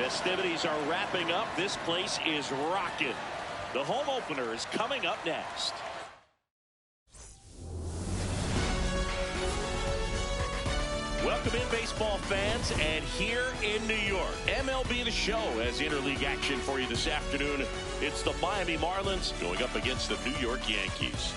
Festivities are wrapping up. This place is rocking. The home opener is coming up next. Welcome in, baseball fans, and here in New York, MLB The Show has interleague action for you this afternoon. It's the Miami Marlins going up against the New York Yankees.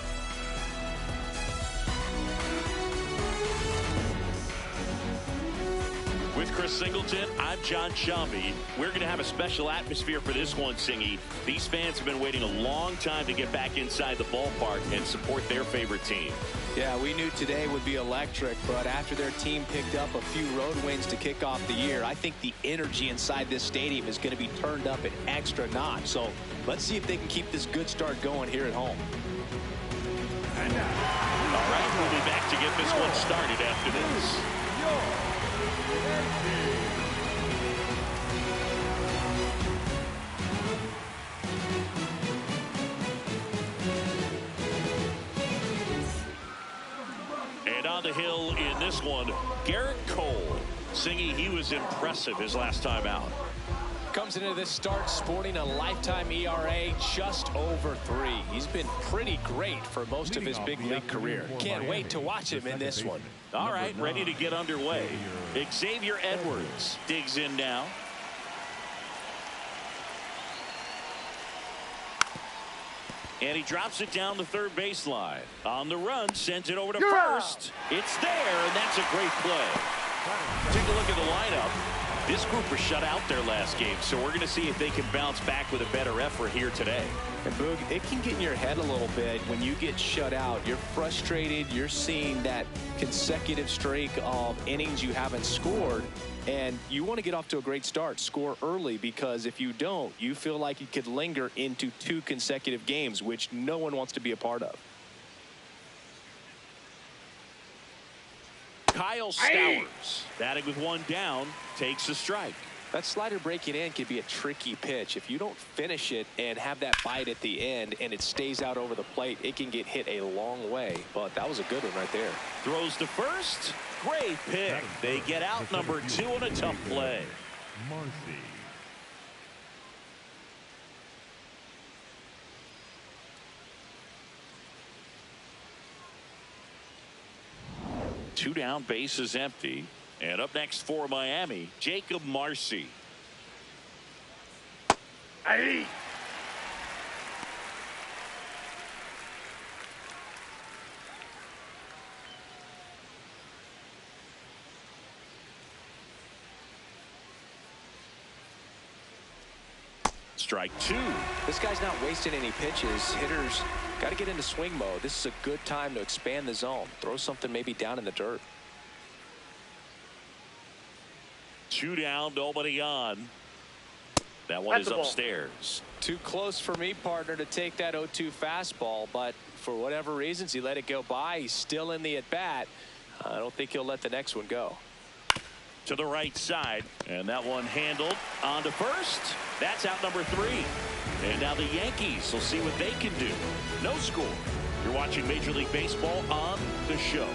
With Chris Singleton, I'm John Shambi. We're going to have a special atmosphere for this one, Singy. These fans have been waiting a long time to get back inside the ballpark and support their favorite team. Yeah, we knew today would be electric, but after their team picked up a few road wins to kick off the year, I think the energy inside this stadium is going to be turned up an extra notch. So let's see if they can keep this good start going here at home. All right, we'll be back to get this one started after this. And on the hill in this one, Gerrit Cole. Singy, he was impressive his last time out. Comes into this start sporting a lifetime ERA just over 3. He's been pretty great for most of his big league career. Can't wait to watch him in this one. All right, ready to get underway. Xavier Edwards digs in now. And he drops it down the third baseline. On the run, sends it over to first. It's there, and that's a great play. Take a look at the lineup. This group was shut out their last game, so we're going to see if they can bounce back with a better effort here today. And Boog, it can get in your head a little bit when you get shut out. You're frustrated. You're seeing that consecutive streak of innings you haven't scored, and you want to get off to a great start, score early, because if you don't, you feel like you could linger into 2 consecutive games, which no one wants to be a part of. Kyle Stowers, batting with 1 down, takes a strike. That slider breaking in can be a tricky pitch. If you don't finish it and have that bite at the end and it stays out over the plate, it can get hit a long way. But that was a good one right there. Throws to first. Great pick. They get out number 2 on a tough play. Marcy. 2 down, base is empty. And up next for Miami, Jacob Marcy. Aye. Strike 2. This guy's not wasting any pitches. Hitters got to get into swing mode. This is a good time to expand the zone. Throw something maybe down in the dirt. 2 down, nobody on. That one is upstairs. Too close for me, partner, to take that 0-2 fastball, but for whatever reasons, he let it go by. He's still in the at-bat. I don't think he'll let the next one go. To the right side, and that one handled on to first. That's out number 3. And now the Yankees will see what they can do. No score. You're watching Major League Baseball on The Show.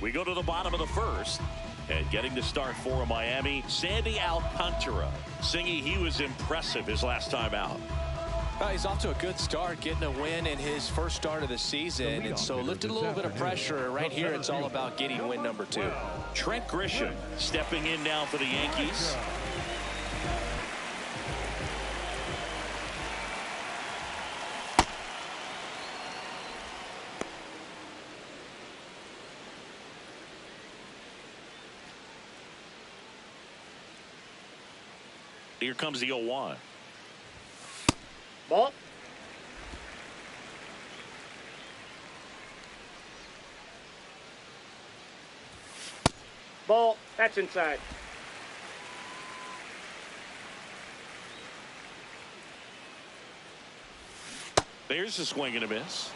We go to the bottom of the first, and getting to start for Miami, Sandy Alcantara. Singy, he was impressive his last time out. He's off to a good start, getting a win in his first start of the season, and so lifted a little bit of pressure. Right here, it's all about getting win number 2. Trent Grisham stepping in now for the Yankees. Here comes the 0-1. Ball. Ball. That's inside. There's a swing and a miss.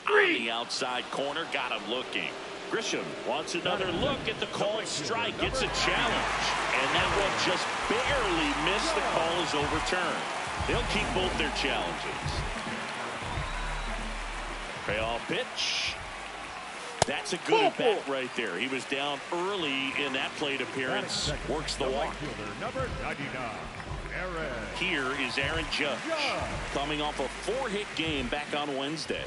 On the outside corner, got him looking. Grisham wants another look at the called strike. It's a challenge. And that one just barely missed. The call is overturned. They'll keep both their challenges. Payoff pitch. That's a good at bat right there. He was down early in that plate appearance. Works the walk. Number 99. Here is Aaron Judge, coming off a 4-hit game back on Wednesday.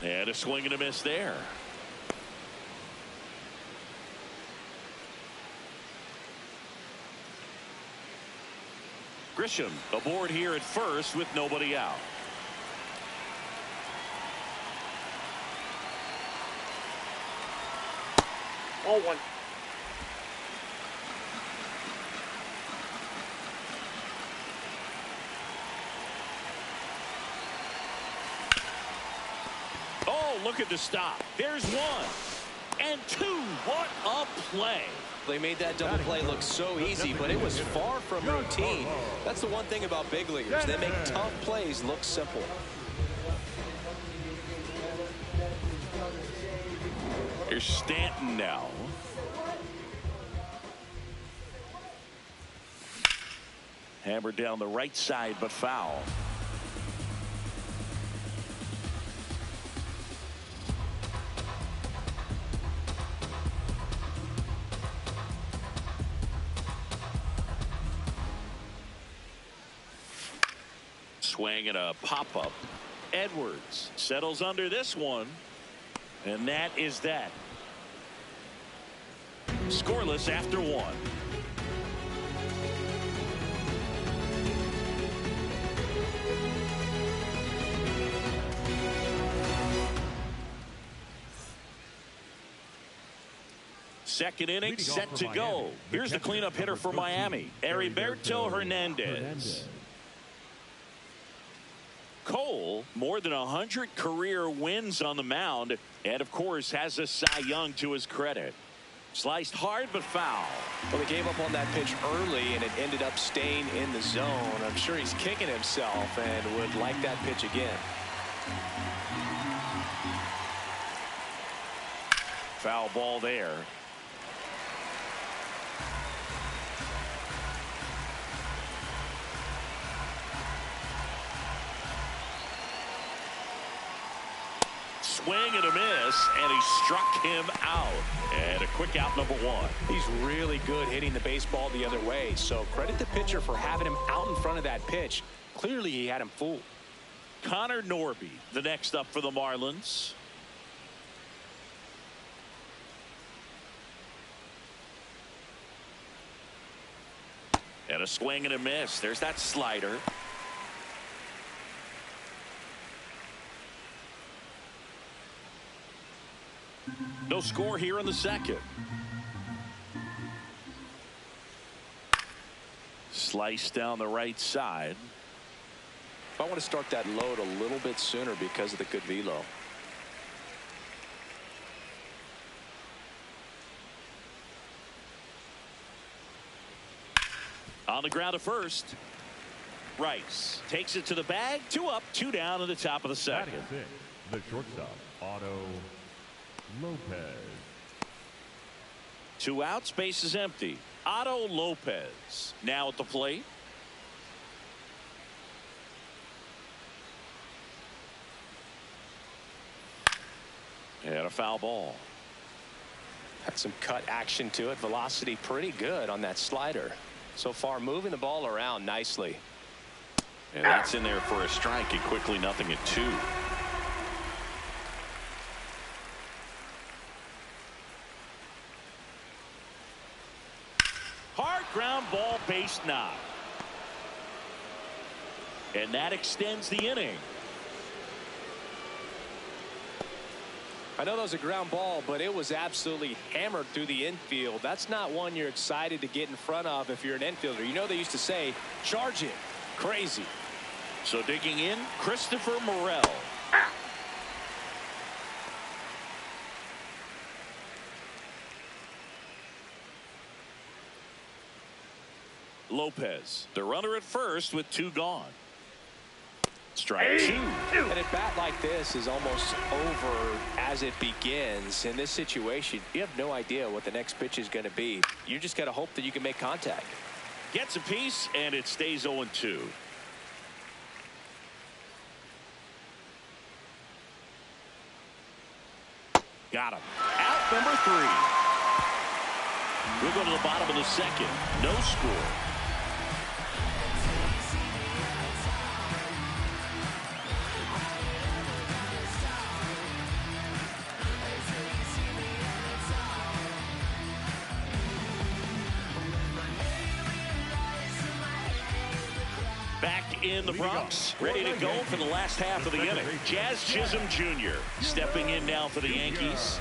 And a swing and a miss there. Grisham aboard here at first with nobody out. Oh, one. Oh, look at the stop. There's one and two. What a play. They made that double play look so easy, but it was far from routine. That's the one thing about big leaguers. They make tough plays look simple. Here's Stanton now. Hammered down the right side, but foul. Swing and a pop-up. Edwards settles under this one. And that is that. Scoreless after one. Second inning set to go. Here's the cleanup hitter for Miami, Heriberto Hernandez. Cole, more than 100 career wins on the mound, and of course has a Cy Young to his credit. Sliced hard but foul. Well, they gave up on that pitch early and it ended up staying in the zone. I'm sure he's kicking himself and would like that pitch again. Foul ball there. Swing and a miss, and he struck him out. And a quick out, number one. He's really good hitting the baseball the other way, so credit the pitcher for having him out in front of that pitch. Clearly he had him fooled. Connor Norby, the next up for the Marlins. And a swing and a miss. There's that slider. No score here in the second. Slice down the right side. I want to start that load a little bit sooner because of the good velo. On the ground at first. Rice takes it to the bag. 2 up, 2 down in the top of the second. The shortstop, Otto Lopez. 2 outs, base is empty. Otto Lopez now at the plate. And a foul ball. Had some cut action to it. Velocity pretty good on that slider. So far moving the ball around nicely. And that's in there for a strike, and quickly nothing at 2. Hard ground ball, base knock. And that extends the inning. I know that was a ground ball, but it was absolutely hammered through the infield. That's not one you're excited to get in front of if you're an infielder. You know they used to say, charge it. Crazy. So digging in, Christopher Morel. Lopez, the runner at first with 2 gone. Strike two. And a bat like this is almost over as it begins. In this situation, you have no idea what the next pitch is going to be. You just got to hope that you can make contact. Gets a piece, and it stays 0-2. Got him. Out number 3. We'll go to the bottom of the second. No score. Back in the Bronx, ready to go for the last half of the inning. Jazz Chisholm Jr. stepping in now for the Yankees.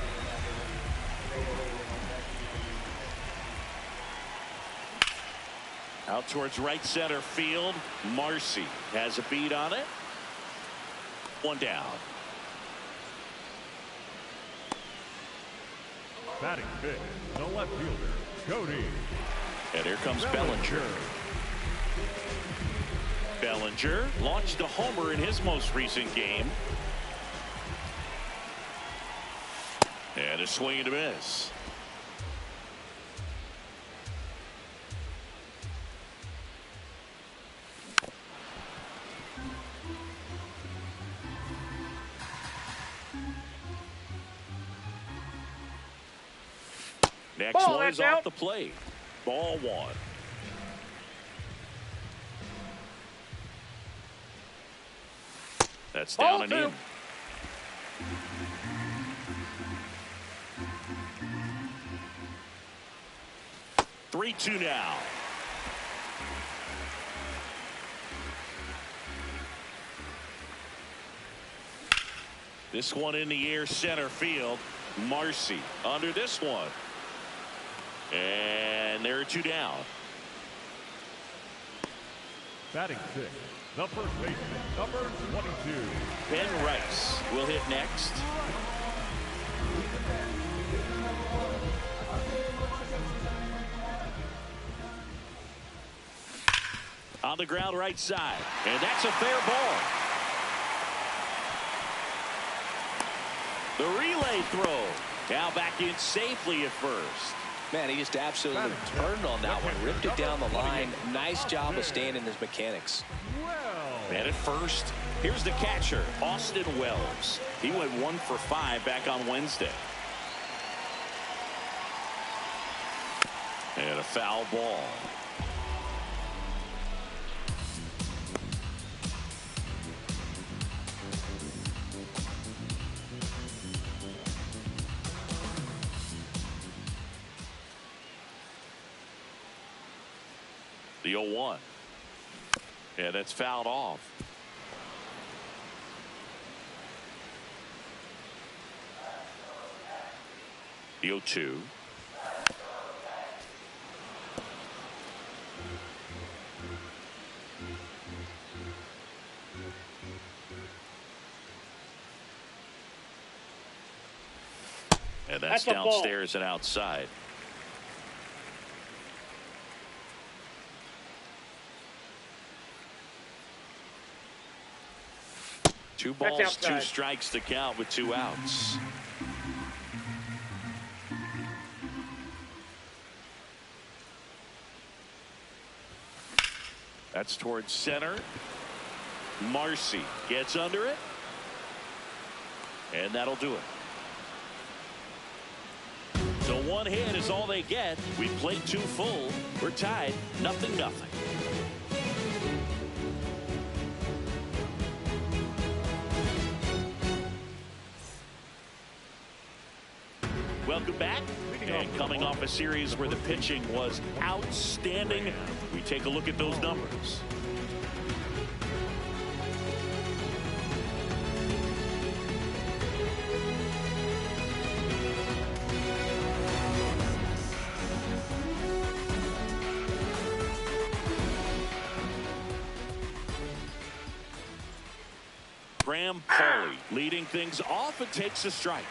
Out towards right center field. Marcy has a beat on it. One down. Batting fifth, the left fielder, Cody. And here comes Bellinger. Bellinger launched a homer in his most recent game. And a swing and a miss. Next one is off the plate. Ball 1. That's down and in. Three, 2 now. This one in the air, center field. Marcy under this one. And there are 2 down. Batting sixth, the first baseman, number 22. Ben Rice will hit next. On the ground right side. And that's a fair ball. The relay throw. Now back in safely at first. Man, he just absolutely turned on that one. Ripped it down the line. Nice job of staying in his mechanics. And at first, here's the catcher, Austin Wells. He went 1 for 5 back on Wednesday. And a foul ball. The 0-1. Yeah, that's fouled off. The 0-2. And that's downstairs and outside. Two balls, 2 strikes to count with 2 outs. That's towards center. Marcy gets under it. And that'll do it. So 1 hit is all they get. We played 2 full. We're tied 0-0. Welcome back. And coming off a series where the pitching was outstanding, we take a look at those numbers. Graham Pauly leading things off and takes a strike.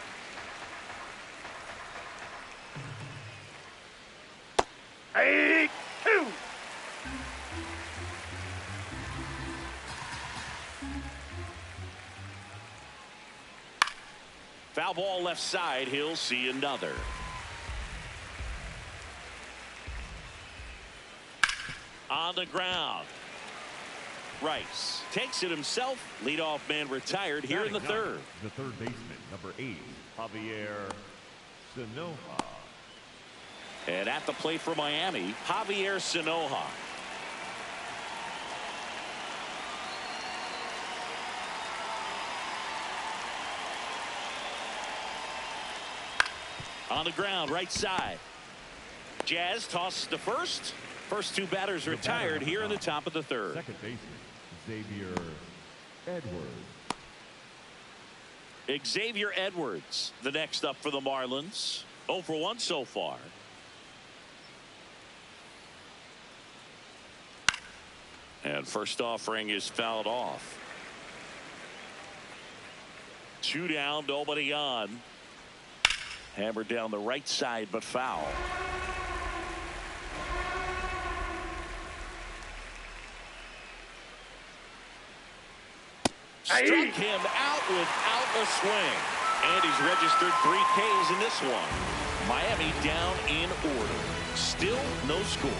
Foul ball left side. He'll see another. On the ground. Rice takes it himself. Leadoff man retired here in the third. The third baseman, number 8, Javier Sanoja. And at the plate for Miami, Javier Sanoja. On the ground, right side. Jazz tosses to first. First two batters retired here in the top of the third. Second baseman, Xavier Edwards. Xavier Edwards, the next up for the Marlins. 0 for 1 so far. And first offering is fouled off. 2 down, nobody on. Hammered down the right side, but foul. Struck him out without a swing. And he's registered 3 Ks in this one. Miami down in order. Still no score.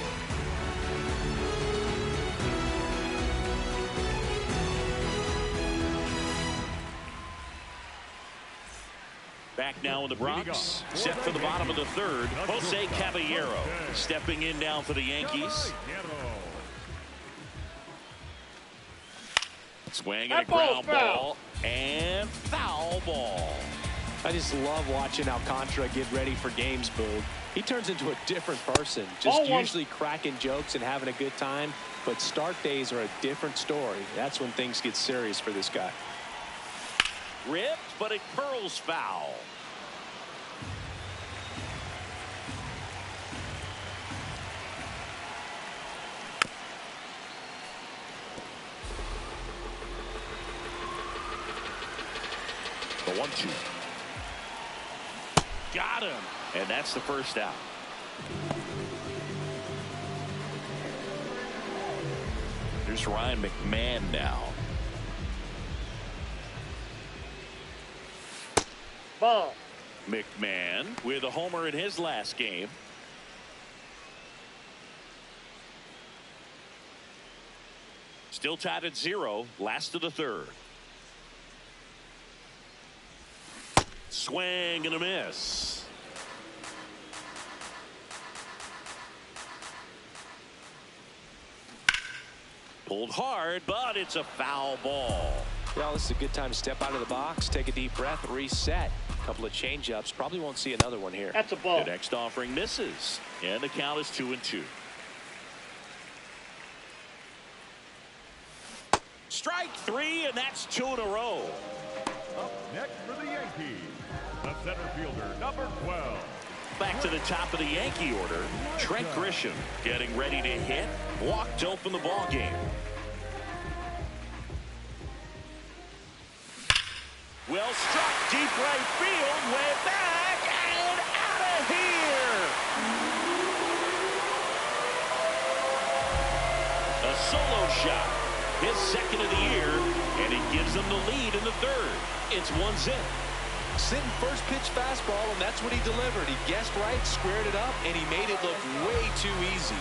Back now in the Bronx. Set for the bottom of the third. Jose Caballero stepping in now for the Yankees. Swing and a ground ball and foul ball. I just love watching Alcantara get ready for games, Boog. He turns into a different person, just usually cracking jokes and having a good time. But start days are a different story. That's when things get serious for this guy. Ripped, but it curls foul. The 1-2. Got him. And that's the first out. Here's Ryan McMahon now. Ball. McMahon with a homer in his last game. Still tied at 0. Last of the third. Swing and a miss. Pulled hard, but it's a foul ball. Well, this is a good time to step out of the box, take a deep breath, reset. A couple of change-ups. Probably won't see another one here. That's a ball. The next offering misses, and the count is 2-2. Strike 3, and that's 2 in a row. Up next for the Yankees, the center fielder, number 12. Back to the top of the Yankee order. Trent Grisham getting ready to hit. Walk to open the ball game. Well struck, deep right field, way back, and out of here. A solo shot, his second of the year, and it gives them the lead in the third. It's 1-0. Sitting first pitch fastball, and that's what he delivered. He guessed right, squared it up, and he made it look way too easy.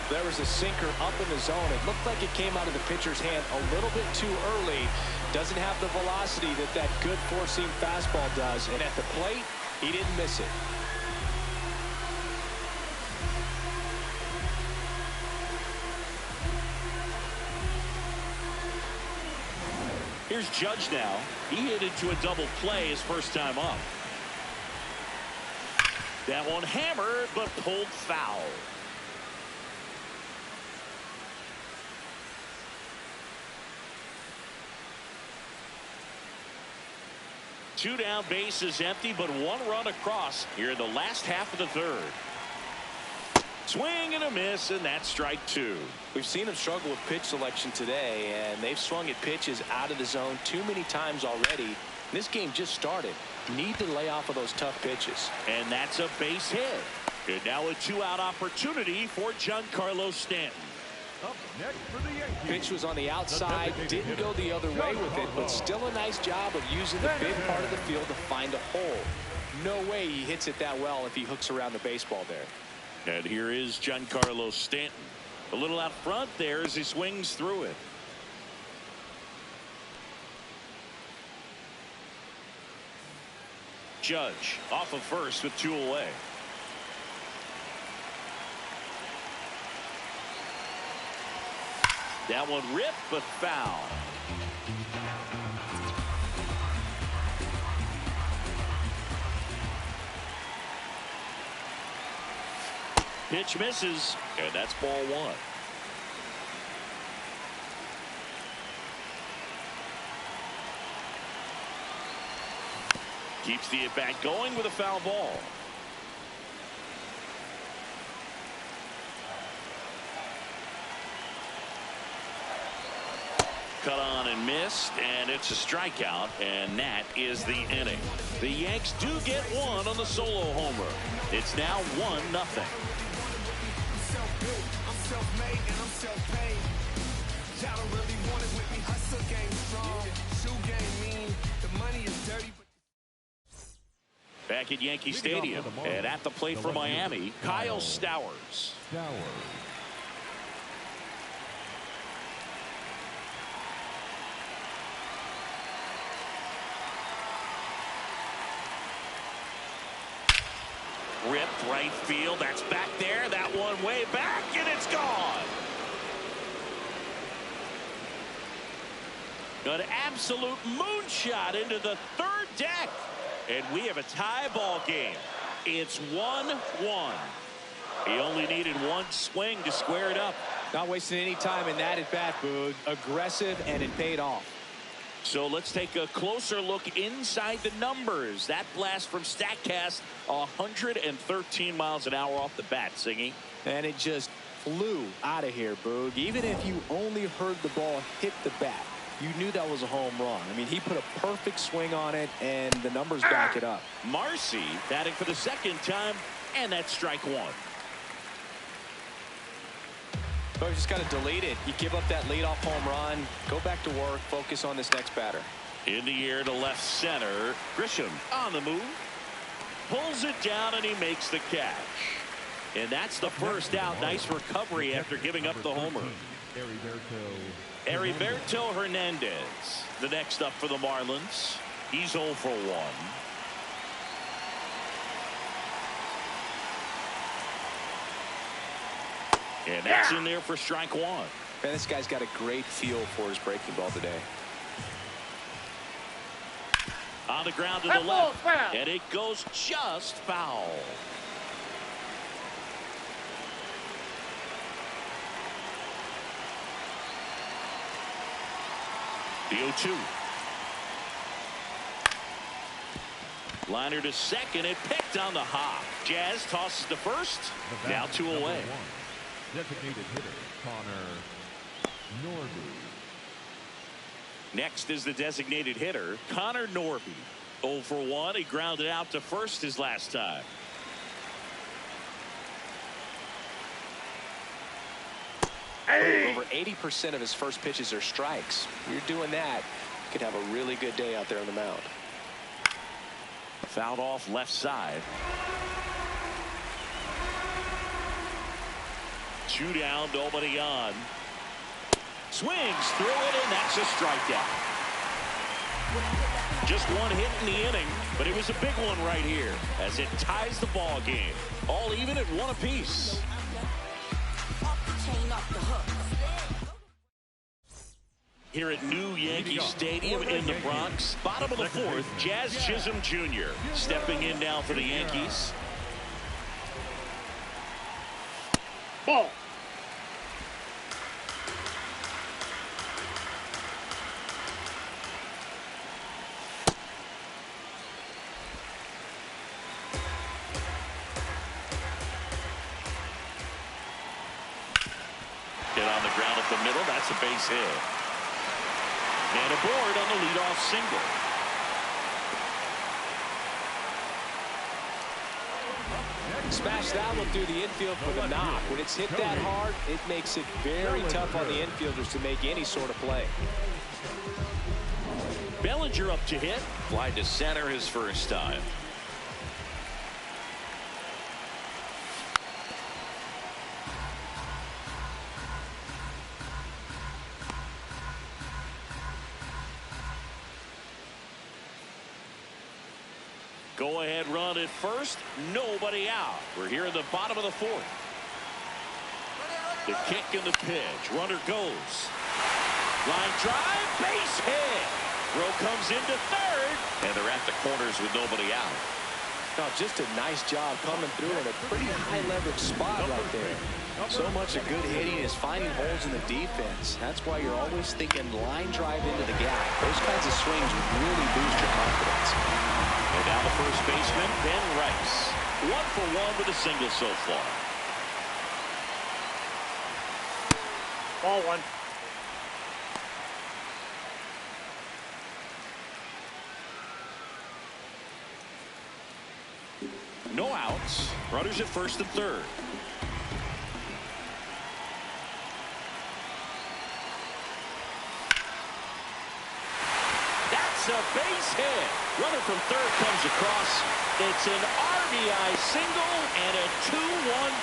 There was a sinker up in the zone. It looked like it came out of the pitcher's hand a little bit too early. Doesn't have the velocity that good four-seam fastball does. And at the plate, he didn't miss it. Here's Judge now. He hit into a double play his first time up. That one hammered, but pulled foul. Two down, bases empty, but 1 run across here in the last half of the third. Swing and a miss, and that's strike 2. We've seen him struggle with pitch selection today, and they've swung at pitches out of the zone too many times already. This game just started. You need to lay off of those tough pitches. And that's a base hit. And now a 2-out opportunity for Giancarlo Stanton. Up next for the Yankees. Pitch was on the outside, didn't go the other way with it, but still a nice job of using the big part of the field to find a hole. No way he hits it that well if he hooks around the baseball there. And here is Giancarlo Stanton. A little out front there as he swings through it. Judge off of first with 2 away. That one ripped but foul. Pitch misses, and that's ball 1. Keeps the at-bat going with a foul ball. Cut on and missed, and it's a strikeout, and that is the inning. The Yanks do get one on the solo homer. It's now 1-0. Back at Yankee Stadium, and at the plate for Miami, Kyle Stowers. Ripped right field. That's back there. That one way back, and it's gone. An absolute moonshot into the third deck. And we have a tie ball game. It's 1-1. He only needed one swing to square it up. Not wasting any time in that at bat, Boog. Aggressive, and it paid off. So let's take a closer look inside the numbers. That blast from StatCast, 113 miles an hour off the bat, Singy. And it just flew out of here, Boog. Even if you only heard the ball hit the bat, you knew that was a home run. I mean, he put a perfect swing on it, and the numbers back it up. Marcy batting for the second time, and that's strike 1. But you just got to delete it. You give up that leadoff home run, go back to work, focus on this next batter. In the air to left center. Grisham on the move. Pulls it down, and he makes the catch. And that's the first out. Nice recovery after giving up the homer. Heriberto Hernandez, the next up for the Marlins. He's 0 for 1. And that's in there for strike 1. Man, this guy's got a great feel for his breaking ball today. On the ground to the left, and it goes just foul. The 0-2. Liner to second. It picked on the hop. Jazz tosses to first. Now 2 away. Designated hitter, Connor Norby. Next is the designated hitter, Connor Norby. 0 for 1. He grounded out to first his last time. Over 80% of his first pitches are strikes. You're doing that, you could have a really good day out there on the mound. Fouled off left side. 2 down, nobody on. Swings through it, and that's a strikeout. Just one hit in the inning, but it was a big one right here as it ties the ball game. All even at 1 apiece. Here at new Yankee Stadium in the Bronx, bottom of the 4th, Jazz Chisholm Jr. stepping in now for the Yankees. Ball. Hit on the ground up the middle. That's a base hit. And aboard on the leadoff single. Smash that one through the infield for the knock. When it's hit that hard, it makes it very tough on the infielders to make any sort of play. Bellinger up to hit. Fly to center his first time. Go ahead run at first. Nobody out. We're here in the bottom of the fourth. The kick and the pitch. Runner goes. Line drive. Base hit. Throw comes into third. And they're at the corners with nobody out. Oh, just a nice job coming through in a pretty high leverage spot right there. So much of good hitting is finding holes in the defense. That's why you're always thinking line drive into the gap. Those kinds of swings really boost your confidence. And now the first baseman, Ben Rice. 1 for 1 with a single so far. Ball one. No outs. Runners at first and third. That's a base hit. Runner from third comes across. It's an RBI single and a 2-1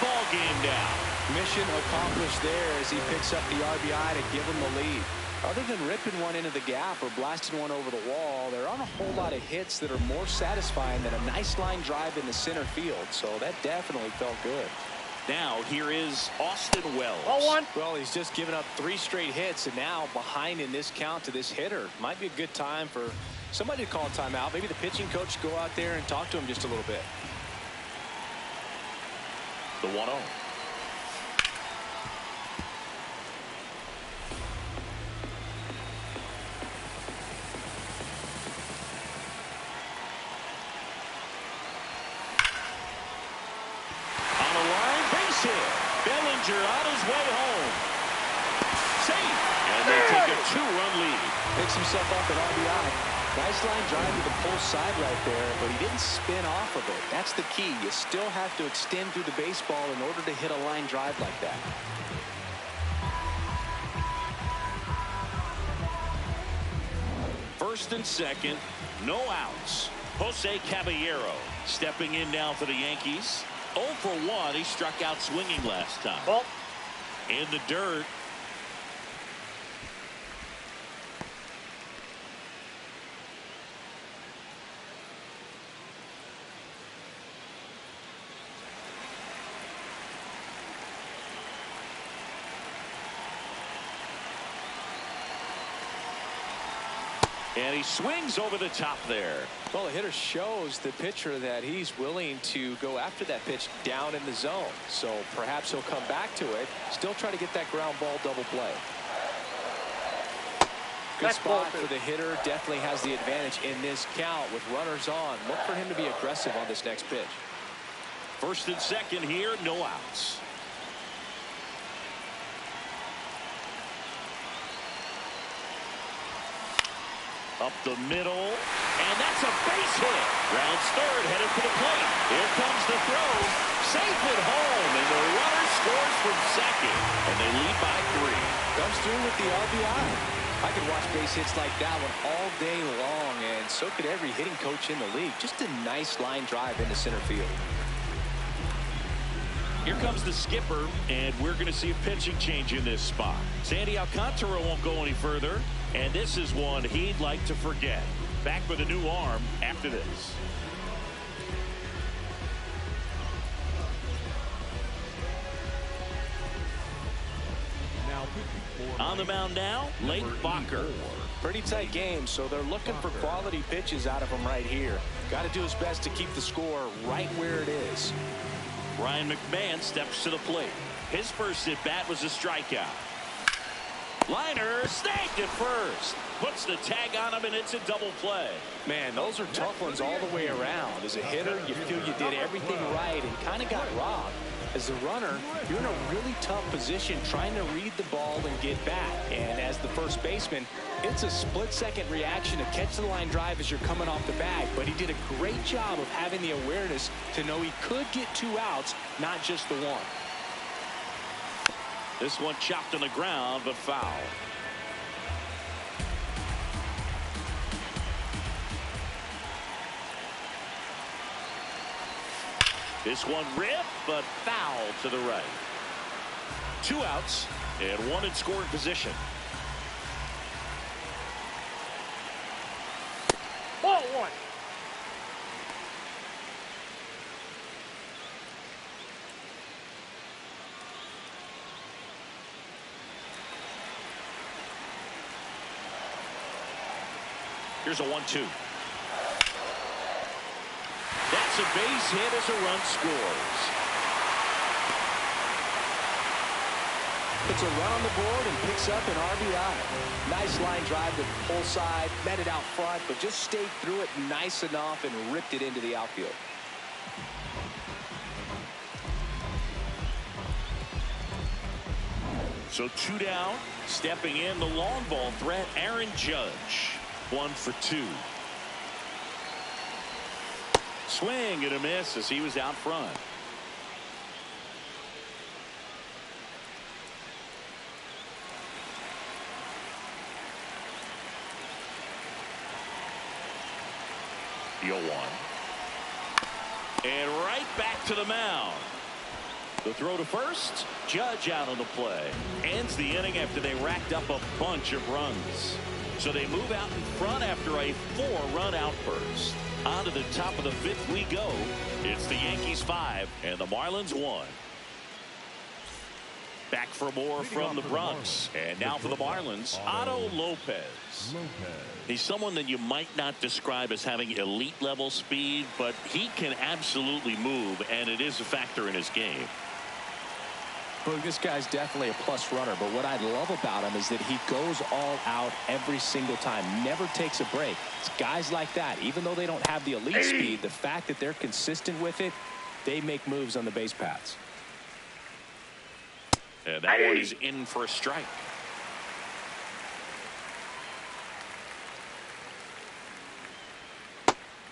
ball game now. Mission accomplished there as he picks up the RBI to give him the lead. Other than ripping one into the gap or blasting one over the wall, there aren't a whole lot of hits that are more satisfying than a nice line drive in the center field. So that definitely felt good. Now here is Austin Wells. Ball one. Well, he's just given up 3 straight hits and now behind in this count to this hitter. Might be a good time for somebody to call a timeout. Maybe the pitching coach go out there and talk to him just a little bit. The 1-0. Bellinger on his way home. Safe. And they take a 2-run lead. Picks himself up at RBI. Nice line drive to the pull side right there, but he didn't spin off of it. That's the key. You still have to extend through the baseball in order to hit a line drive like that. First and second, no outs. Jose Caballero stepping in now for the Yankees. 0 for 1. He struck out swinging last time. Ball. In the dirt. And he swings over the top there. Well, the hitter shows the pitcher that he's willing to go after that pitch down in the zone. So perhaps he'll come back to it. Still try to get that ground ball double play. Good spot for the hitter. Definitely has the advantage in this count with runners on. Look for him to be aggressive on this next pitch. First and second here, no outs. Up the middle, and that's a base hit. Rounds third, headed for the plate. Here comes the throw. Safe at home, and the runner scores from second, and they lead by 3. Comes through with the RBI. I could watch base hits like that one all day long, and so could every hitting coach in the league. Just a nice line drive into center field. Here comes the skipper, and we're going to see a pitching change in this spot. Sandy Alcantara won't go any further, and this is one he'd like to forget. Back with a new arm after this. On the mound now, Lake Bacher. Pretty tight game, so they're looking for quality pitches out of him right here. Got to do his best to keep the score right where it is. Ryan McMahon steps to the plate. His first at bat was a strikeout. Liner snagged at first. Puts the tag on him, and it's a double play. Man, those are tough ones all the way around. As a hitter, you feel you did everything right and kind of got robbed. As a runner, you're in a really tough position trying to read the ball and get back. And as the first baseman, it's a split-second reaction to catch the line drive as you're coming off the bag. But he did a great job of having the awareness to know he could get 2 outs, not just the 1. This one chopped on the ground, but foul. This one ripped, but foul to the right. 2 outs and 1 in scoring position. Ball 1. Here's a 1-2. That's a base hit as a run scores. Puts a run on the board and picks up an RBI. Nice line drive to the pull side, met it out front, but just stayed through it nice enough and ripped it into the outfield. So 2 down, stepping in the long ball threat, Aaron Judge. 1 for 2. Swing and a miss as he was out front. The 0-1. And right back to the mound. The throw to first. Judge out on the play. Ends the inning after they racked up a bunch of runs. So they move out in front after a 4-run outburst. On to the top of the 5th we go. It's the Yankees 5 and the Marlins 1. Back for more from the Bronx. And now for the Marlins, Otto Lopez. He's someone that you might not describe as having elite level speed, but he can absolutely move, and it is a factor in his game. Well, this guy's definitely a plus runner, but what I love about him is that he goes all out every single time, never takes a break. It's guys like that, even though they don't have the elite speed, the fact that they're consistent with it, they make moves on the base paths. And that one is in for a strike.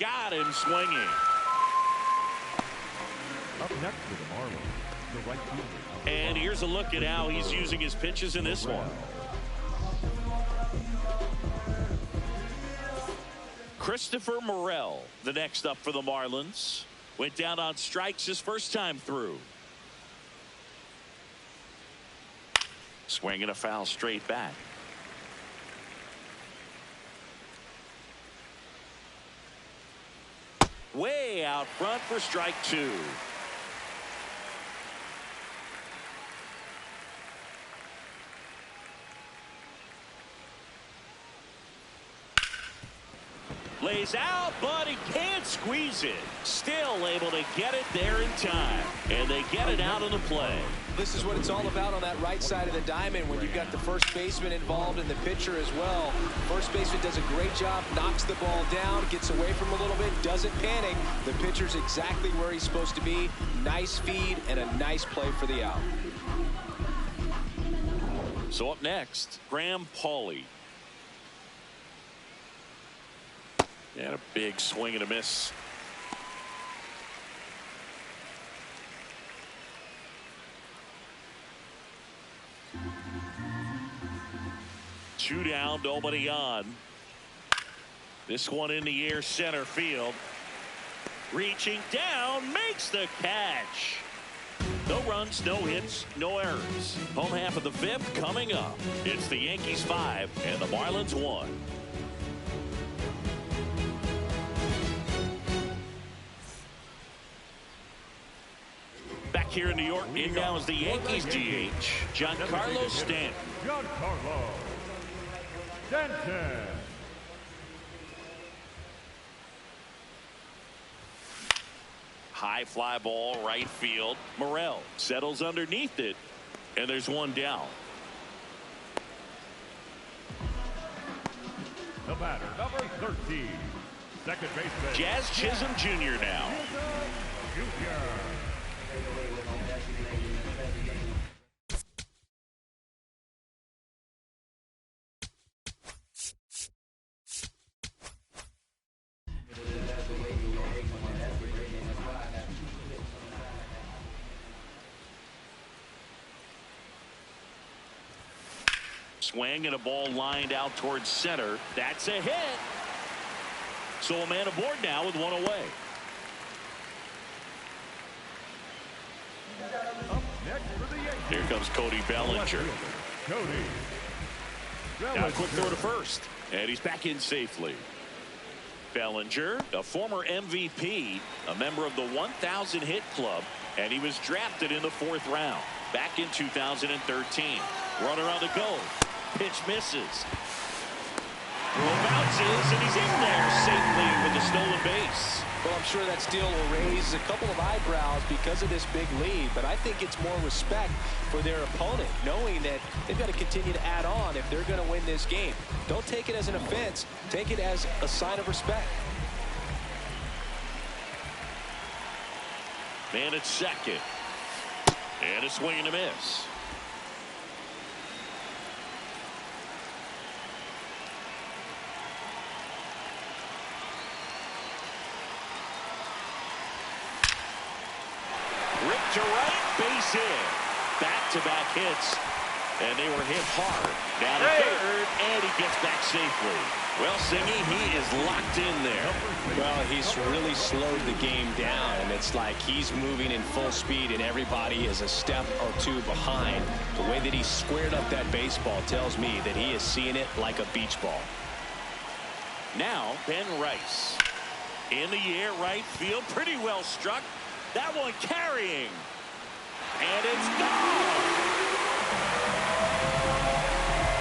Got him swinging. Up next for the Marlins, the right fielder. And here's a look at how he's using his pitches in this one. Christopher Morel, the next up for the Marlins. Went down on strikes his first time through. Swinging a foul straight back. Way out front for strike 2. Lays out, but he can't squeeze it. Still able to get it there in time. And they get it out on the play. This is what it's all about on that right side of the diamond when you've got the first baseman involved and the pitcher as well. First baseman does a great job, knocks the ball down, gets away from him a little bit, doesn't panic. The pitcher's exactly where he's supposed to be. Nice feed and a nice play for the out. So up next, Graham Pauley. And a big swing and a miss. Two down, nobody on. This one in the air, center field. Reaching down, makes the catch. No runs, no hits, no errors. Home half of the 5th coming up. It's the Yankees 5 and the Marlins 1. Back here in New York, in now is the Yankees DH, Giancarlo Stanton. Giancarlo Stanton. High fly ball, right field. Morel settles underneath it, and there's one down. The batter, number 13, second baseman. Jazz Chisholm Jr. now. Jr. Swing and a ball lined out towards center. That's a hit. So a man aboard now with one away. Up next for the Yankees. Here comes Cody Bellinger. Cody. Now a quick throw to first. And he's back in safely. Bellinger, a former MVP, a member of the 1,000 hit club, and he was drafted in the 4th round back in 2013. Runner on the go. Pitch misses. Throw bounces, and he's in there safely with the stolen base. Well, I'm sure that steal will raise a couple of eyebrows because of this big lead, but I think it's more respect for their opponent, knowing that they've got to continue to add on if they're going to win this game. Don't take it as an offense. Take it as a sign of respect. Man at second. And a swing and a miss. Ripped to right, base hit. Back-to-back hits, and they were hit hard. Down to third, and he gets back safely. Well, Singy, he is locked in there. Well, he's really slowed the game down, and it's like he's moving in full speed, and everybody is a step or two behind. The way that he squared up that baseball tells me that he is seeing it like a beach ball. Now, Ben Rice. In the air, right field, pretty well struck. That one carrying. And it's gone.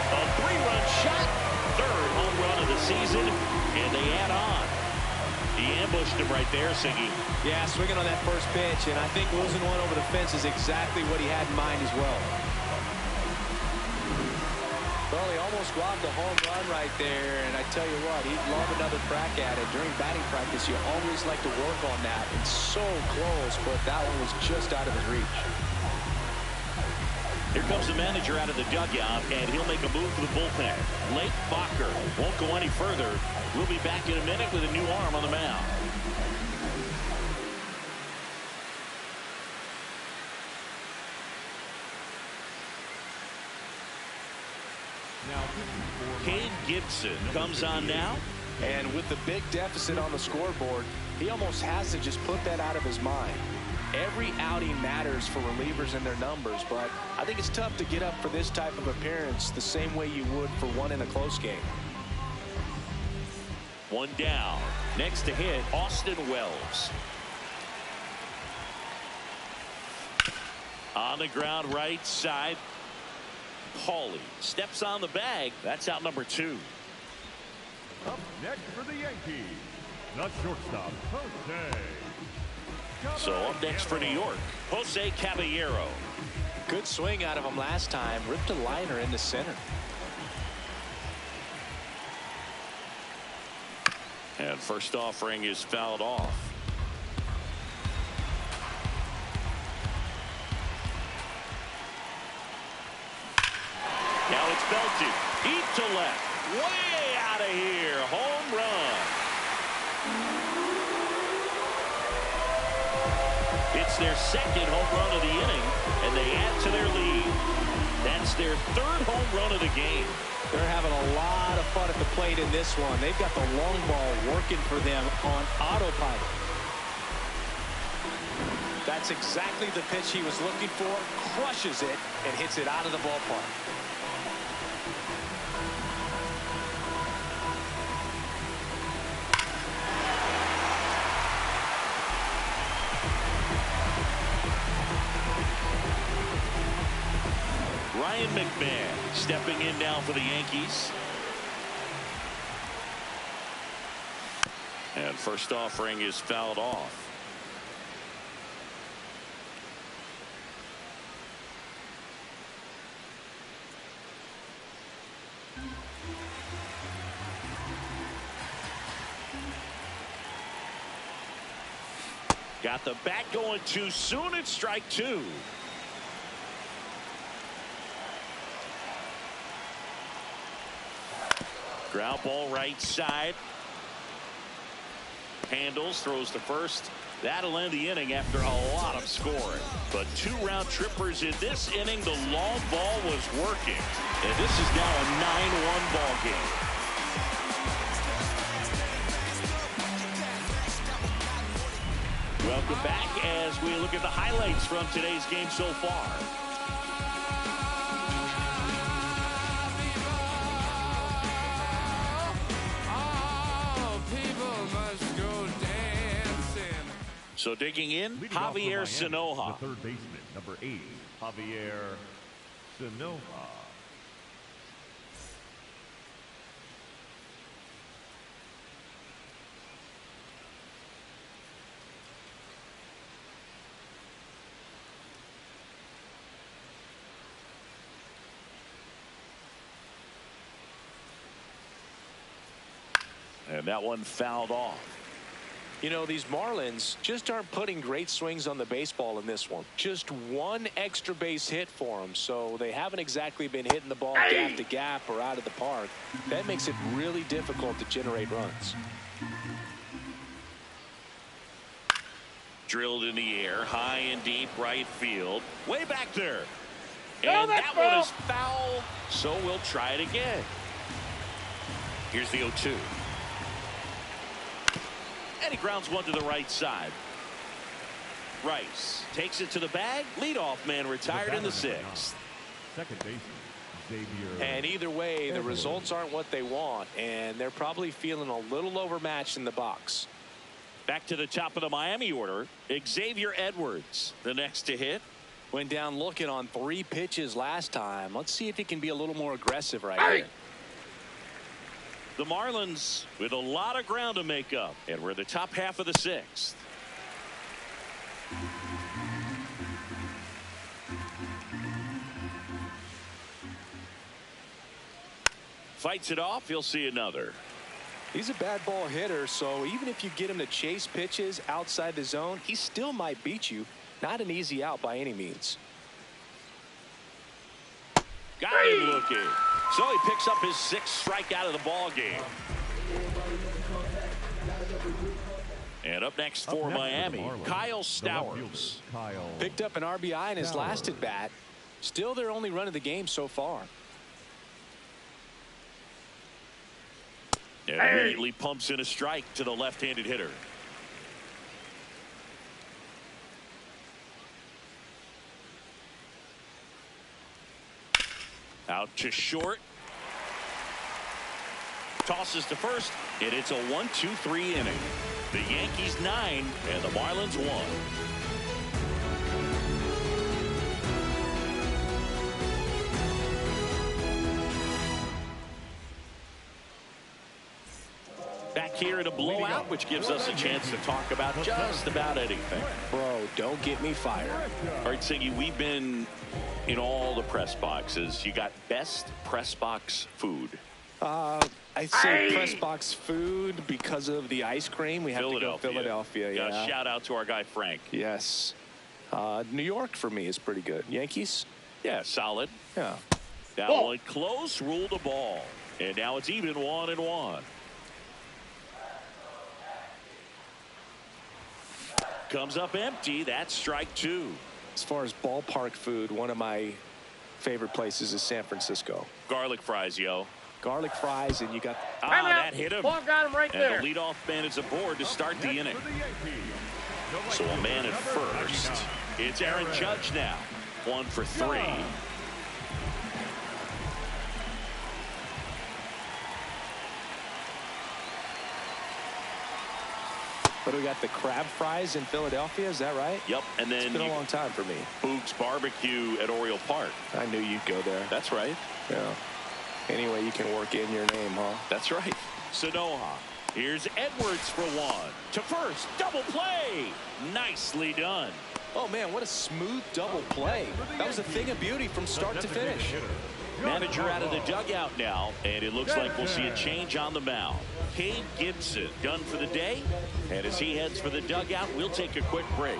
A 3-run shot. 3rd home run of the season. And they add on. He ambushed him right there, Singy. Yeah, swinging on that first pitch. And I think losing one over the fence is exactly what he had in mind as well. Well, he almost robbed a home run right there, and I tell you what, he'd love another crack at it. During batting practice, you always like to work on that. It's so close, but that one was just out of his reach. Here comes the manager out of the dugout, and he'll make a move to the bullpen. Blake Bacher won't go any further. We'll be back in a minute with a new arm on the mound. Cade Gibson comes on now. And with the big deficit on the scoreboard, he almost has to just put that out of his mind. Every outing matters for relievers and their numbers, but I think it's tough to get up for this type of appearance the same way you would for one in a close game. One down. Next to hit, Austin Wells. On the ground right side. Paulie steps on the bag. That's out number 2. Up next for the Yankees, the shortstop, Jose. So up next for New York, Jose Caballero. Good swing out of him last time. Ripped a liner into center. And first offering is fouled off. Now it's belted deep to left, way out of here. Home run. It's their 2nd home run of the inning, and they add to their lead. That's their 3rd home run of the game. They're having a lot of fun at the plate in this one. They've got the long ball working for them on autopilot. That's exactly the pitch he was looking for. Crushes it and hits it out of the ballpark. Ryan McMahon stepping in now for the Yankees. And first offering is fouled off. Got the bat going too soon. It's strike 2. Ground ball right side. Handles, throws to first. That'll end the inning after a lot of scoring. But 2 round trippers in this inning. The long ball was working. And this is now a 9-1 ball game. Welcome back as we look at the highlights from today's game so far. So digging in, Javier Sanoja. The third baseman, number 8, Javier Sanoja. And that one fouled off. You know, these Marlins just aren't putting great swings on the baseball in this one. Just one extra base hit for them, so they haven't exactly been hitting the ball gap to gap or out of the park. That makes it really difficult to generate runs. Drilled in the air, high and deep right field. Way back there. And that one is foul, so we'll try it again. Here's the 0-2. And he grounds one to the right side. Rice takes it to the bag. Leadoff man retired in the 6th. Second baseman, Xavier. And either way, the results aren't what they want, and they're probably feeling a little overmatched in the box. Back to the top of the Miami order, Xavier Edwards, the next to hit. Went down looking on 3 pitches last time. Let's see if he can be a little more aggressive right here. The Marlins with a lot of ground to make up, and we're the top half of the 6th. Fights it off. He'll see another. He's a bad ball hitter, so even if you get him to chase pitches outside the zone, he still might beat you. Not an easy out by any means. Got him looking. So he picks up his 6th strikeout of the ball game. And up next for Miami, Kyle Stowers. Picked up an RBI in his last at bat. Still their only run of the game so far. And immediately pumps in a strike to the left-handed hitter. Out to short. Tosses to first, and it's a 1-2-3 inning. The Yankees 9 and the Marlins 1. Back here in a blowout, which gives us a chance to talk about just about anything. Bro, don't get me fired. All right, Siggy, we've been in all the press boxes. You got best press box food. I say press box food because of the ice cream. We have to go Philadelphia. Yeah. Shout out to our guy Frank. Yes. New York for me is pretty good. Yankees? Yeah, solid. Yeah. That one close, ruled the ball. And now it's even 1-1. Comes up empty. That's strike 2. As far as ballpark food, one of my favorite places is San Francisco. Garlic fries, yo. Garlic fries, and you got... that hit him. Ball got him right there. And the leadoff man is aboard to start the inning. So a man at first. It's Aaron Judge now. 1 for 3. But we got the crab fries in Philadelphia, is that right? Yep, and then it's been a long time for me. Boog's Barbecue at Oriole Park. I knew you'd go there. That's right. Yeah. Anyway, you can work in your name, huh? That's right. Sanoja. Here's Edwards for 1. To first, double play. Nicely done. Oh, man, what a smooth double play. That was a thing of beauty from start to finish. Manager out of the dugout now, and it looks like we'll see a change on the mound. Cade Gibson done for the day, and as he heads for the dugout, we'll take a quick break.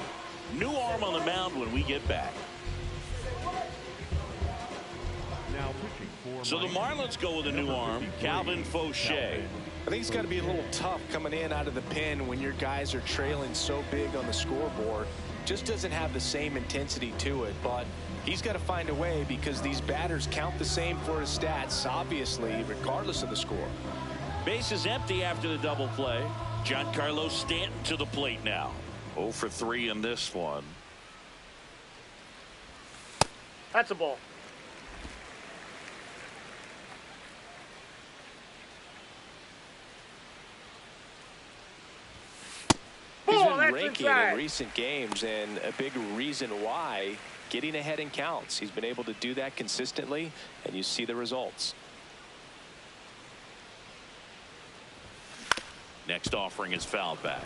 New arm on the mound when we get back. Now pitching for So the Marlins go with a new arm, Calvin Fauché. I think it's got to be a little tough coming in out of the pen when your guys are trailing so big on the scoreboard. Just doesn't have the same intensity to it, but he's got to find a way because these batters count the same for his stats, obviously, regardless of the score. Base is empty after the double play. Giancarlo Stanton to the plate now. 0 for 3 in this one. That's a ball. He's been raking in recent games, and a big reason why, getting ahead in counts. He's been able to do that consistently, and you see the results. Next offering is fouled back.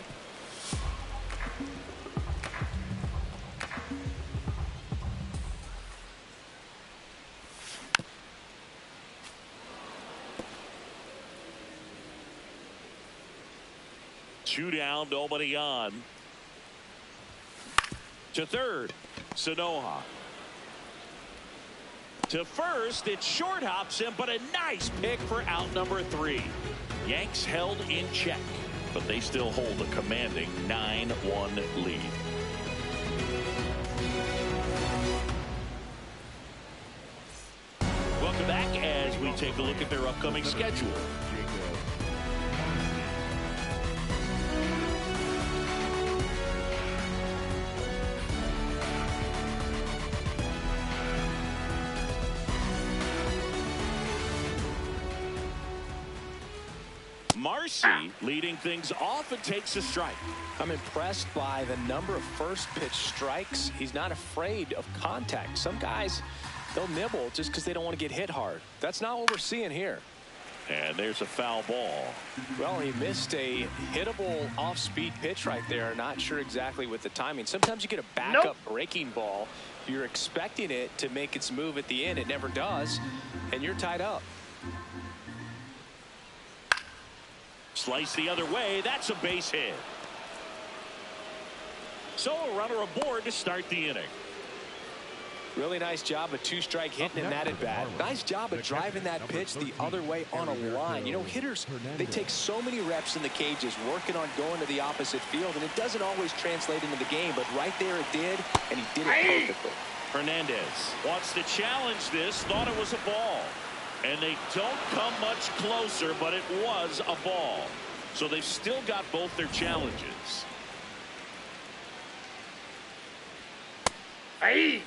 Two down, nobody on. To third, Sanoha. To first, it short hops him, but a nice pick for out number 3. Yanks held in check, but they still hold a commanding 9-1 lead. Welcome back as we take a look at their upcoming schedule. Marcy leading things off and takes a strike. I'm impressed by the number of first pitch strikes. He's not afraid of contact. Some guys, they'll nibble just because they don't want to get hit hard. That's not what we're seeing here. And there's a foul ball. Well, he missed a hittable off-speed pitch right there. Not sure exactly with the timing. Sometimes you get a backup breaking ball. You're expecting it to make its move at the end. It never does, and you're tied up. Slice the other way. That's a base hit. So a runner aboard to start the inning. Really nice job of two-strike hitting in that at bat. Nice job of driving that pitch the other way on a line. You know, hitters, they take so many reps in the cages working on going to the opposite field, and it doesn't always translate into the game, but right there it did, and he did it perfectly. Hernandez wants to challenge this, thought it was a ball. And they don't come much closer, but it was a ball. So they've still got both their challenges. Hey!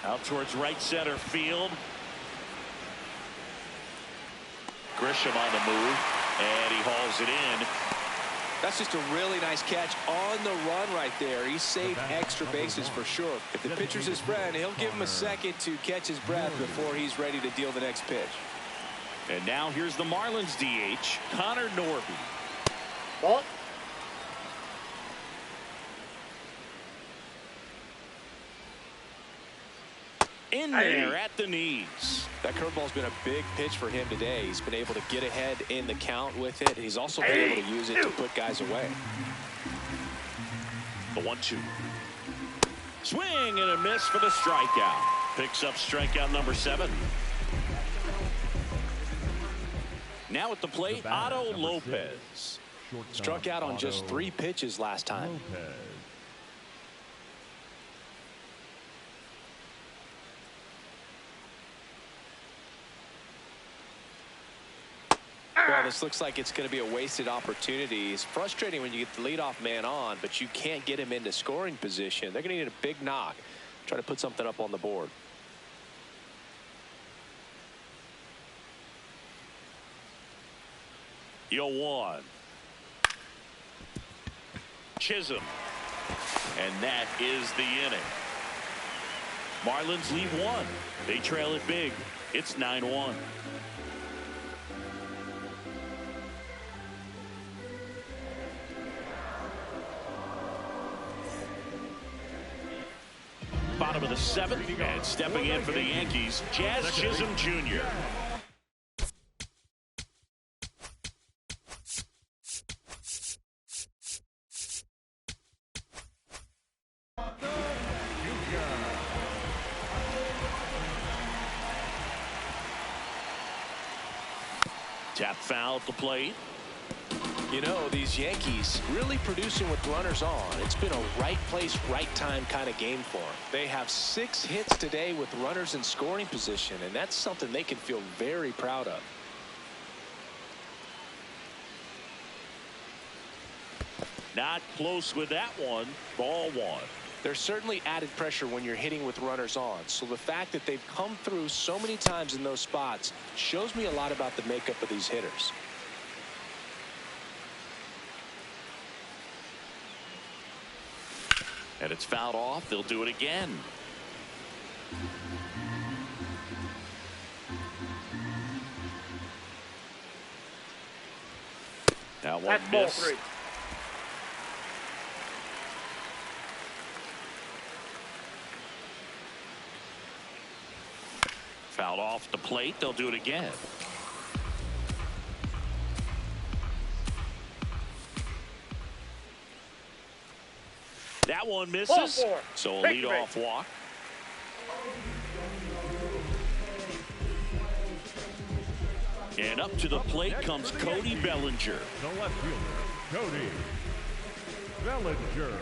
Out towards right center field. Grisham on the move, and he hauls it in. That's just a really nice catch on the run right there. He saved extra bases for sure. If the pitcher's his friend, he'll give him a second to catch his breath before he's ready to deal the next pitch. And now here's the Marlins DH, Connor Norby. Ball. In there at the knees. That curveball's been a big pitch for him today. He's been able to get ahead in the count with it. He's also been able to use it to put guys away. The 1-2. Swing and a miss for the strikeout. Picks up strikeout number 7. Now at the plate, Otto Lopez. Struck out on just 3 pitches last time. Well, this looks like it's going to be a wasted opportunity. It's frustrating when you get the leadoff man on, but you can't get him into scoring position. They're going to need a big knock. Try to put something up on the board. Yo 1. Chisholm. And that is the inning. Marlins lead 1. They trail it big. It's 9-1. Bottom of the 7th, and stepping in for the Yankees, Jazz Chisholm Jr. Tap foul at the plate. You know, these Yankees really producing with runners on. It's been a right place, right time kind of game for them. They have 6 hits today with runners in scoring position, and that's something they can feel very proud of. Not close with that one. Ball 1. There's certainly added pressure when you're hitting with runners on. So the fact that they've come through so many times in those spots shows me a lot about the makeup of these hitters. And it's fouled off. They'll do it again. That one That's ball missed. 3. Fouled off the plate. They'll do it again. That one misses. Ball 4. So a Take the leadoff walk. And up to the plate comes Cody Bellinger. The left fielder, Cody Bellinger.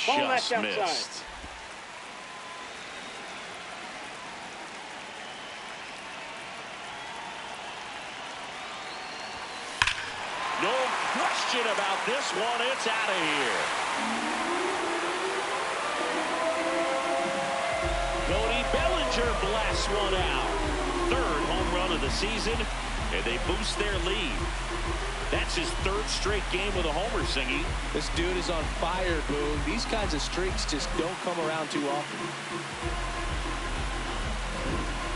Ball Just knocked missed. outside. No question about this one. It's out of here. Cody Bellinger blasts one out. 3rd home run of the season, and they boost their lead. That's his 3rd straight game with a homer, Singy. This dude is on fire, Boone. These kinds of streaks just don't come around too often.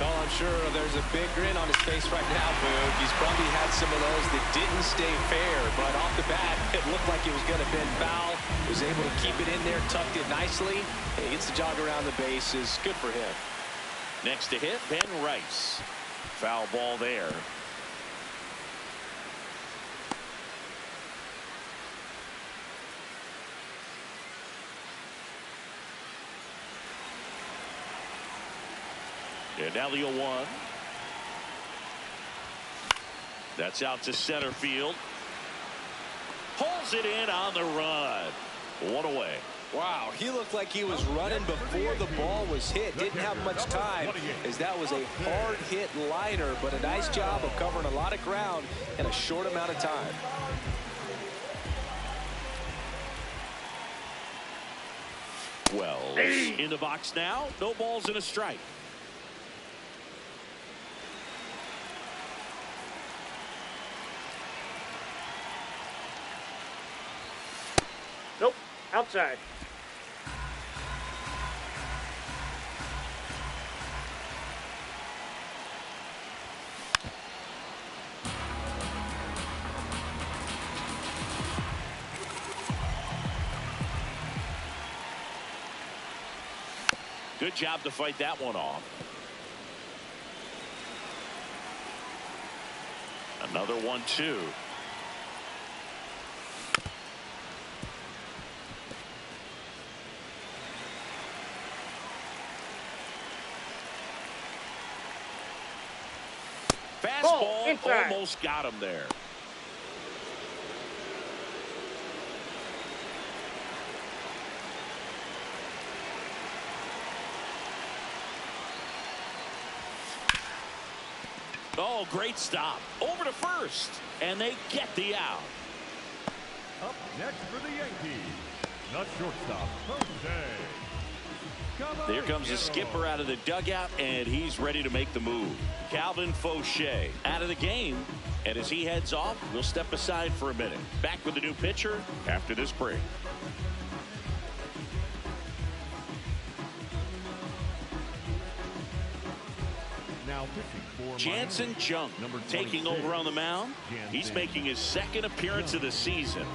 Well, I'm sure there's a big grin on his face right now, Boone. He's probably had some of those that didn't stay fair, but off the bat, it looked like it was going to bend foul. Was able to keep it in there, tucked it nicely. And he gets the jog around the bases. Good for him. Next to hit, Ben Rice. Foul ball there. And now the 0-1. That's out to center field. Pulls it in on the run. 1 away. Wow, he looked like he was running before the ball was hit. Didn't have much time, as that was a hard hit liner, but a nice job of covering a lot of ground in a short amount of time. Wells in the box now. No balls and a strike. Nope. Outside. Good job to fight that one off. Another 1-2. Fastball almost got him there. Oh, great stop. Over to first. And they get the out. Up next for the Yankees, the shortstop, Jose. There comes the skipper out of the dugout, and he's ready to make the move. Calvin Fauché out of the game. And as he heads off, we'll step aside for a minute. Back with the new pitcher after this break. Now pitching for Jansen Junk taking over on the mound. He's making his 2nd appearance of the season.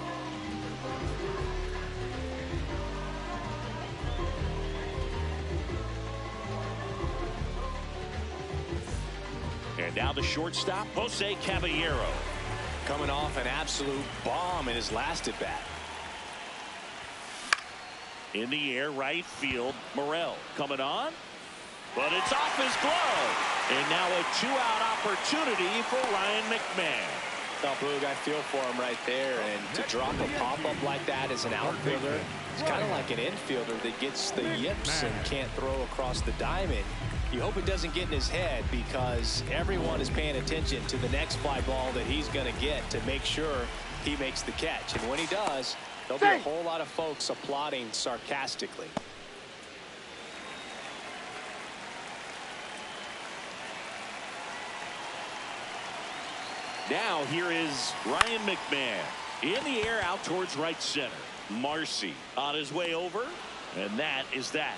And now the shortstop, Jose Caballero. Coming off an absolute bomb in his last at bat. In the air, right field. Morel coming on. But it's off his glove. And now a two-out opportunity for Ryan McMahon. Oh, Boog, I feel for him right there. And to drop a pop-up like that as an outfielder, it's kind of like an infielder that gets the yips and can't throw across the diamond. You hope it doesn't get in his head, because everyone is paying attention to the next fly ball that he's going to get to make sure he makes the catch. And when he does, there'll be a whole lot of folks applauding sarcastically. Now here is Ryan McMahon in the air out towards right center. Marcy on his way over, and that is that.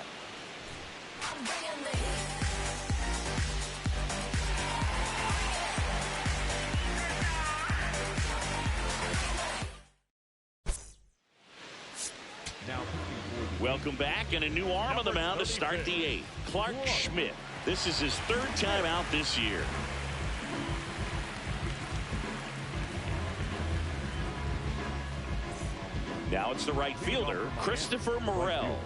Welcome back, and a new arm on the mound to start the eighth. Clark Schmidt. This is his third time out this year. Now it's the right fielder, Christopher Morel.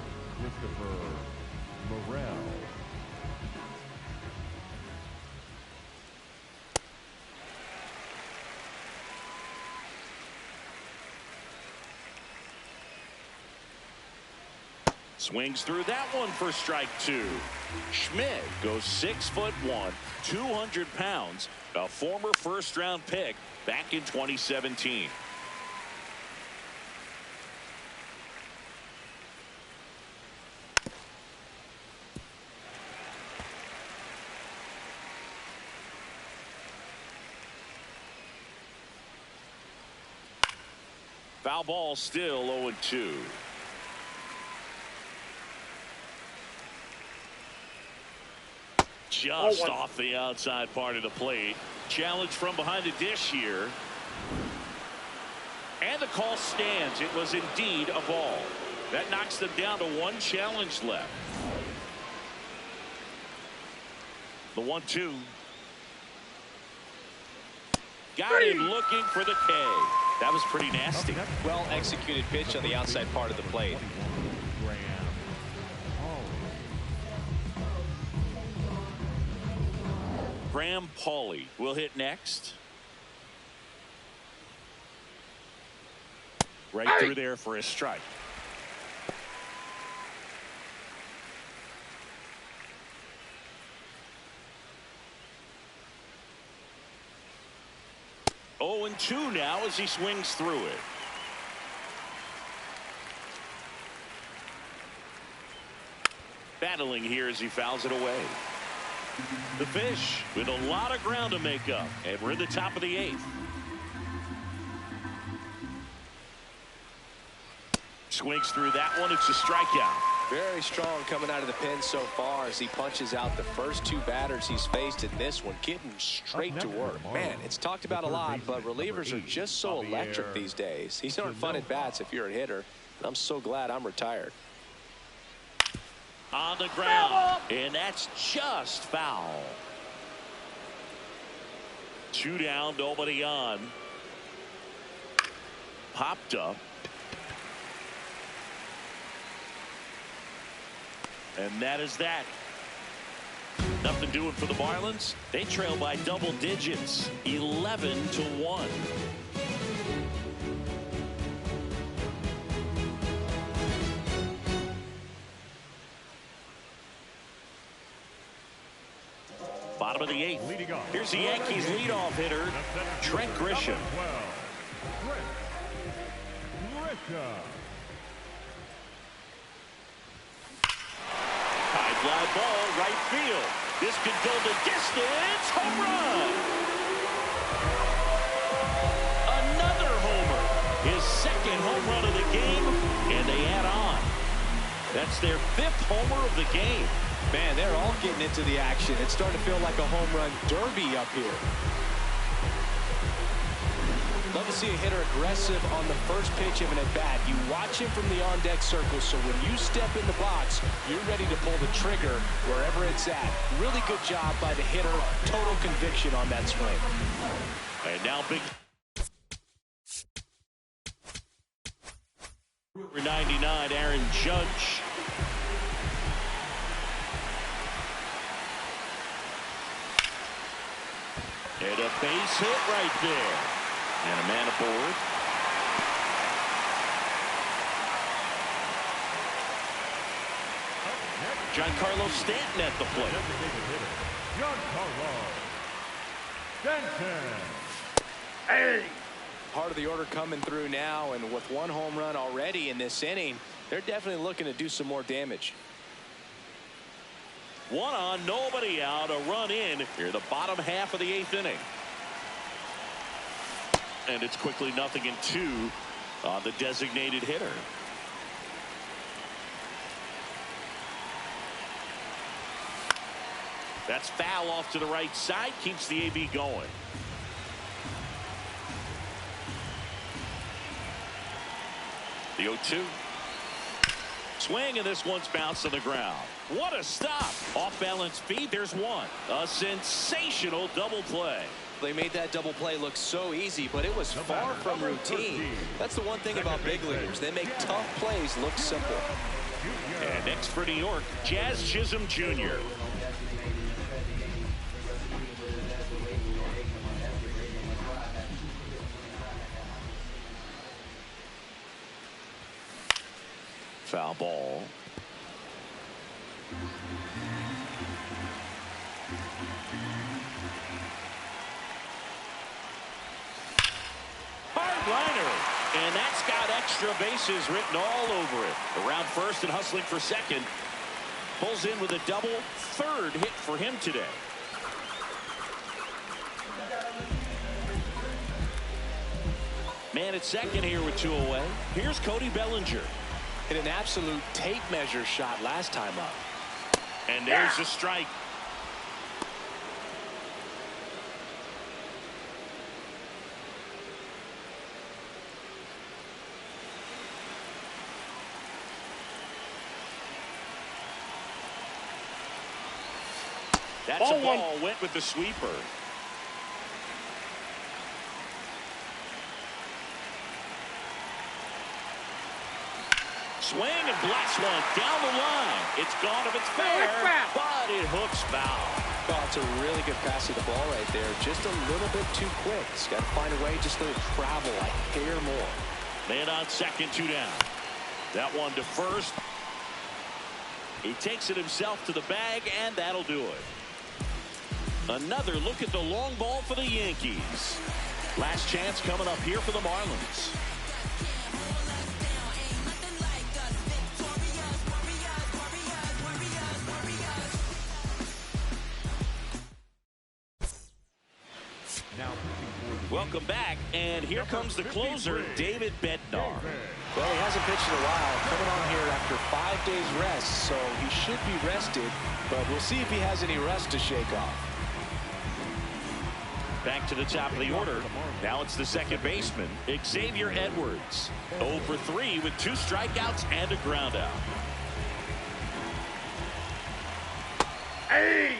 Swings through that one for strike two. Schmidt goes 6'1", 200 pounds, a former first-round pick back in 2017. Foul ball, still 0-2. Just off the outside part of the plate. Challenge from behind the dish here. And the call stands. It was indeed a ball. That knocks them down to one challenge left. The 1-2. Got him looking for the K. That was pretty nasty. Well executed pitch on the outside part of the plate. Graham Pauley will hit next. Right through there for a strike. Oh, and 2 now as he swings through it. Battling here as he fouls it away. The Fish with a lot of ground to make up, and we're in the top of the 8th. Swings through that one. It's a strikeout. Very strong coming out of the pen so far as he punches out the first 2 batters he's faced in this one, getting straight to work. Man, it's talked about a lot, but relievers are just so electric these days. These aren't fun at bats if you're a hitter, and I'm so glad I'm retired. On the ground, and that's just foul. 2 down, nobody on. Popped up. And that is that. Nothing doing for the Marlins. They trail by double digits, 11-1. Bottom of the 8th. Here's the Yankees leadoff hitter, Trent Grisham. High fly ball, right field. This could go the distance. Home run. Another homer. His second home run of the game, and they add on. That's their 5th homer of the game. Man, they're all getting into the action. It's starting to feel like a home run derby up here. Love to see a hitter aggressive on the first pitch of an at-bat. You watch him from the on-deck circle, so when you step in the box, you're ready to pull the trigger wherever it's at. Really good job by the hitter. Total conviction on that swing. And now big. For 99, Aaron Judge. And a base hit right there. And a man aboard. Giancarlo Stanton at the plate. Giancarlo Stanton. Hey! Part of the order coming through now, and with one home run already in this inning, they're definitely looking to do some more damage. One on, nobody out, a run in here, the bottom half of the 8th inning. And it's quickly 0-2 on the designated hitter. That's foul off to the right side, keeps the AB going. The 0-2. Swing, and this one's bounced on the ground. What a stop. Off balance feet. There's one. A sensational double play. They made that double play look so easy, but it was far from routine. That's the one thing about big leaguers. They make tough plays look simple. And next for New York, Jazz Chisholm Jr. Foul ball. Hard liner. And that's got extra bases written all over it. Around first and hustling for second. Pulls in with a double. Third hit for him today. Man at second here with 2 away. Here's Cody Bellinger. Hit an absolute tape measure shot last time up. And there's a strike. That's a ball. Went with the sweeper. Swing and blast one down the line. It's gone if it's fair, but it hooks foul. Oh, it's a really good pass of the ball right there. Just a little bit too quick. He's got to find a way just to travel a hair more. Man on second, 2 down. That one to first. He takes it himself to the bag, and that'll do it. Another look at the long ball for the Yankees. Last chance coming up here for the Marlins. Welcome back, and here comes the closer, David Bednar. Well, he hasn't pitched in a while, coming on here after 5 days rest, so he should be rested, but we'll see if he has any rust to shake off. Back to the top of the order. Now it's the second baseman, Xavier Edwards. 0 for 3 with 2 strikeouts and a ground out. Hey!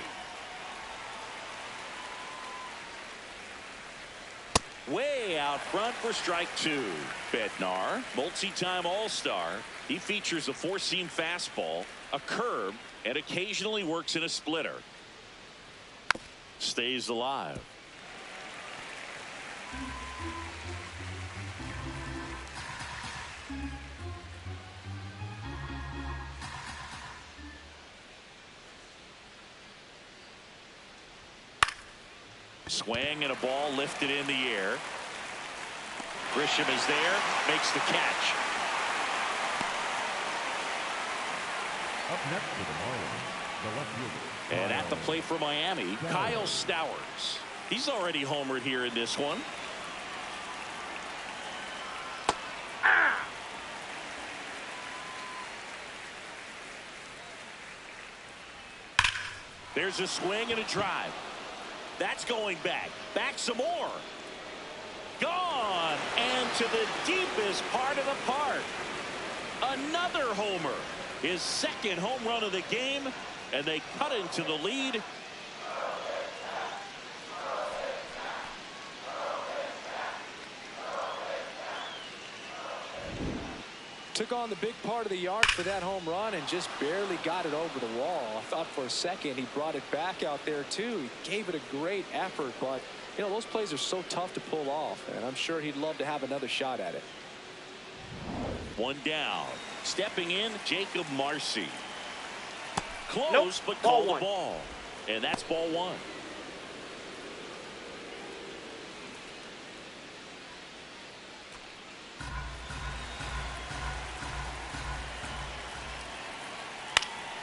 Way out front for strike 2. Bednar, multi-time All-Star. He features a 4-seam fastball, a curve, and occasionally works in a splitter. Stays alive. Swing and a ball lifted in the air. Grisham is there, makes the catch. Up next for the Marlins, the left fielder. And at the plate for Miami, Kyle Stowers. He's already homered here in this one. There's a swing and a drive. That's going back. Back some more. Gone. And to the deepest part of the park. Another homer. His second home run of the game. And they cut into the lead. Took on the big part of the yard for that home run and just barely got it over the wall. I thought for a second he brought it back out there too. He gave it a great effort, but you know, those plays are so tough to pull off, and I'm sure he'd love to have another shot at it. One down. Stepping in, Jacob Marcy. Close, but called the ball. And that's ball one.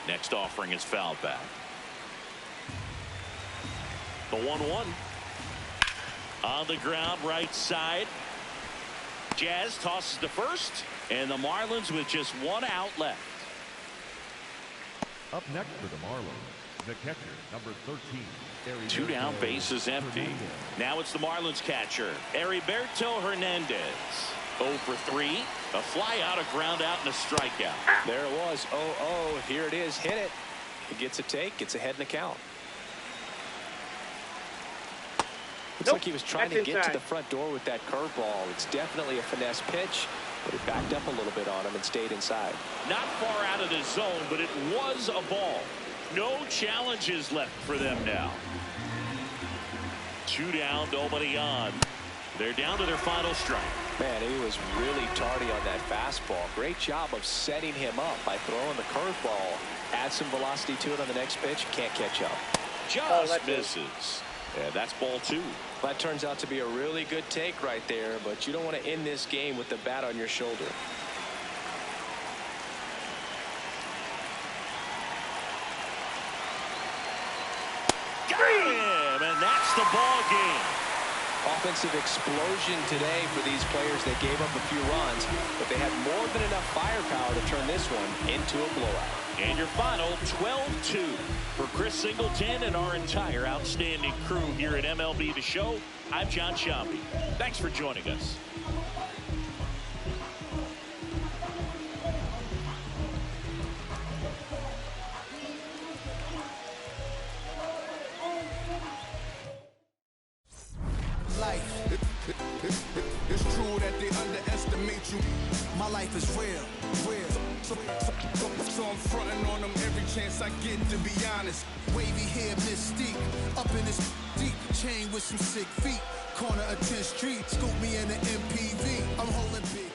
Next offering is fouled back. The 1-1. On the ground, right side. Jazz tosses to first, and the Marlins with just one out left. Up next for the Marlins, the catcher, number 13. Two down, bases empty. Now it's the Marlins catcher, Heriberto Hernandez. 0 for 3. A fly out, a ground out, and a strikeout. There it was. 0-0. Here it is. Hit it. He gets a take. Gets ahead in the count. Looks like he was trying to get to the front door with that curveball. It's definitely a finesse pitch, but it backed up a little bit on him and stayed inside. Not far out of the zone, but it was a ball. No challenges left for them now. 2 down, nobody on. They're down to their final strike. Man, he was really tardy on that fastball. Great job of setting him up by throwing the curveball. Add some velocity to it on the next pitch. Can't catch up. Just misses. And that's ball 2. That turns out to be a really good take right there, but you don't want to end this game with the bat on your shoulder. Got him, and that's the ball game. Offensive explosion today for these players. They gave up a few runs, but they had more than enough firepower to turn this one into a blowout. And your final 12-2 for Chris Singleton and our entire outstanding crew here at MLB The Show. I'm John Shambi. Thanks for joining us. It's true that they underestimate you. My life is real. So I'm fronting on them every chance I get, to be honest. Wavy hair, mystique, up in this deep chain with some sick feet. Corner of 10th Street, scoop me in the MPV. I'm holding big.